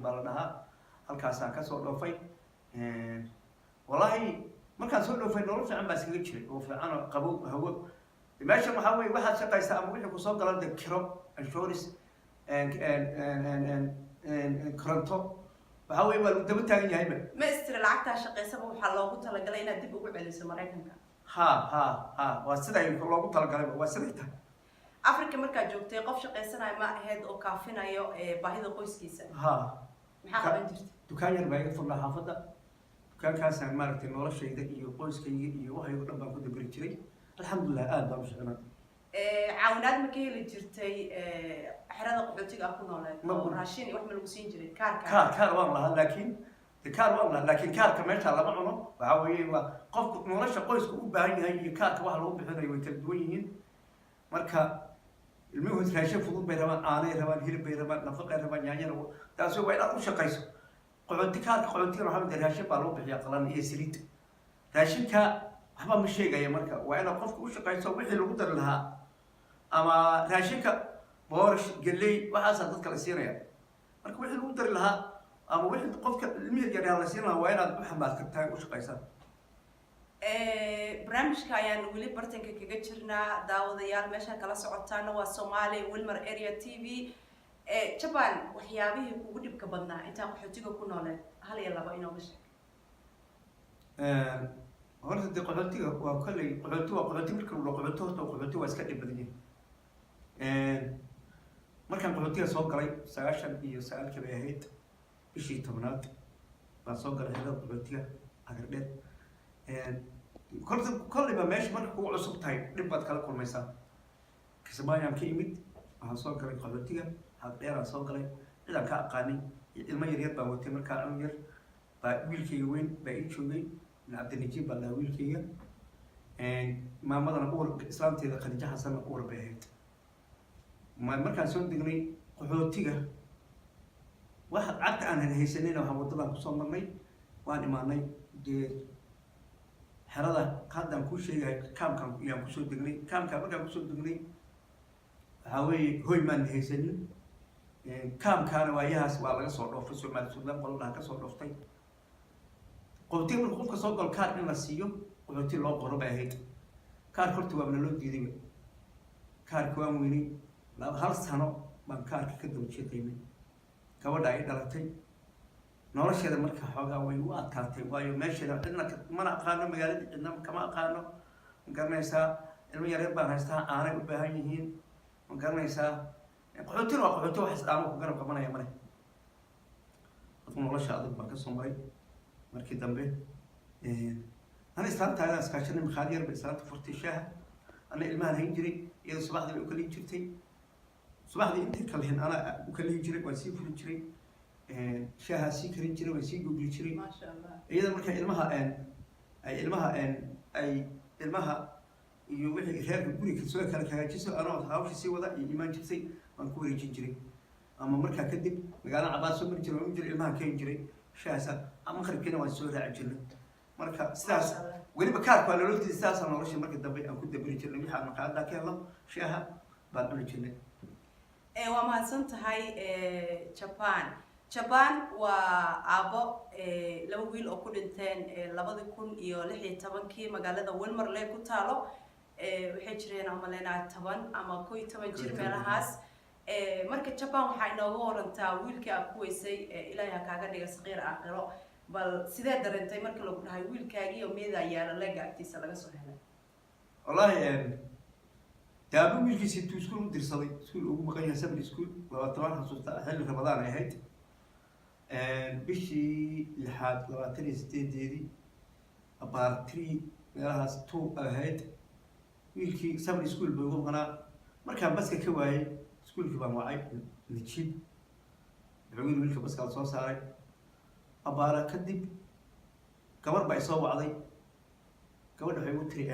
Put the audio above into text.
بالنها halkaasaan ka soo dhoofay wallahi markaan soo dhoofay nolol fiican baa iskaga jiray oo fiican oo qabow hawo meesha waxa weeye waxaad shaqaysaa ama wixii ku soo galan de kiro insurance koronto waxa weeye waa lagu daba taagan yahay ma istiri lacagtaa shaqaysaba waxaa loogu talagalay inaad dib ugu celiso Mareykanka ha waa siday loogu talagalay waa siday tahay Afrika markaa joogtay qof shaqaysanaya ma ahayd oo kaafinayo baahida qoyskiisa maxaa qaban jirtay dukaan yar baa iga furnaa xaafadda dukaankaasaan maaragtay noloshayda iyo qoyskayga iyo waxay oo dhan baan ku dabari jiray alxamdulilah aad baan u shaqeynaa caawinaad ma ka heli jirtay xerada qaxootiga ku nooleed oo raashin iyo wax ma lagu siin jiray kaar waan lahaa laakiin kaarka meesha lama cuno waxa weeye waa qofku nolosha qoysku u baahan yahay iyo kaarka waxa lagu bixinayo way kala duwan yihiin marka ilmuhu raashin fudud bay rabaan aanay rabaan hilib bay rabaan nafaqay rabaan yaanyana taasi waa inaad u shaqayso qaxootiga waxaa raashin baa loo bixiyaa qalan iyo saliid raashinka waxba ma sheegaya marka waa inaad qofka u shaqayso wixii lagu dari lahaa ama raashinka boorish galley waxaasaa dadka la siinaya marka wixii lagu dari lahaa ama wixii qofka ilmihi yaraa la siin lahaa waa inaad u xambaarsataa u shaqaysaa barnaamijka ayaan weli bartanka kaga jirnaa daawadayaal meesha kala socotaana waa Somali Wilmer Area TV Japan waxyaabihii kugu dhibka badnaa inta qaxootiga ku nooleed hal iyo laba inoo sheeg horta de qaxootiga waa kallay qaxooti marka loo qaxooti waa iska dhib badan yahay markaan qaxootiga soo galay 99 bay ahayd bishii 10aad baan soo galay xerada qaxootiga agardheed كل ما ماشي مرة هو عصب تاي نبغى كلا كل ما يصير كسبان يوم كيميت هالصوت كلا قلتيه هالدير هالصوت كلا إذا كأقاني المية يريد بقول تمر كأمير بقول كي وين بعيد شوي نعبد النجيب ولا ويل كي ما مضى نقول إسلام تيجي خديجة حسن نقول بعيد ما مركز سون دقني قلتيه واحد عدت أنا هي سنين وهم طلع قصام مني وأنا ماني دير حرادة قدام كل شيء كام يوم كسر دقني كام مركب كسر دقني هوي من هيسنين كان وياها ولا صور في سوق ما تسولنا قالوا لها كسر رفتي قلت له الخوف كسر قال كار من السيو قلت له قرب هيك كار كرت وابن لود جديد كار كوام ويني لا هالسنة من كار كده وشيء قيمة كودا يدلتي nolosheeda marka xoogaa way u adkaatay waayo meesheeda cidna mana aqaano magaalada cidna kama aqaano garanaysaa ilmo yareed baan haystaa aanay u baahan yihiin ma garanaysaa qaxootina waa qaxooti wax islaamo ku garab qabanaya male dadku nolosha adag baan ka soo maray markii dambe ana islaantaada iskaashanay makhaad yar bay islaanta furtay shaaha ana ilmahan hayn jiray iyada subaxdii bay u kaliin jirtay subaxdii intay kalihin ana u kaliin jiray waan sii fuli jiray شاها سيكرين جري وسيجو جري ما شاء الله إذا مركا أي إلمها يوحي غير بقولي كسوة كلا كهجسو أنا هاوش سي وضع إيمان جسي منكوري جري أما مركا كدب مقالنا عباس سمر جري ومجري إلمها كين جري شاها أما خرب كنا وسوي عجلة مركا ستاس وين بكار قالوا له ستاس أنا ورش مركا دبي أو كنت دبري جري ميحا مقال ذاك يلا شاها بعد من جري وما سنت هاي Japan waa aabo laba wiil oo ku dhinteen 2016 magaalada Wilmer Lake ku taalo waxay jireen amalena 10 ama 11 jir meelahaas marka Japan waxa inooga warantaa wiilkii aad ku weysay ilaahay kaaga dhiga saqiir aakhiro bal sidee dareentay markii lagu dhahay wiilkaagii oo meeda yaala leega agtiisa laga soo helay wallahi daabu wiilkiisa intuu iskuul u dirsaday iskuul ugu maqan yahay sabir iskuul waa toban xasuusta xilli Ramadaan ay ahayd bishii lixaad 28 abaartii meelahaas 2 ahayd wiilkii sabir iskuul buu ugu maqnaa markaan baska ka waayay iskuulkii baan wacay nijib wiilka baska soo saaray abaara kadib gabar baa soo wacday gabadha waxay u tiri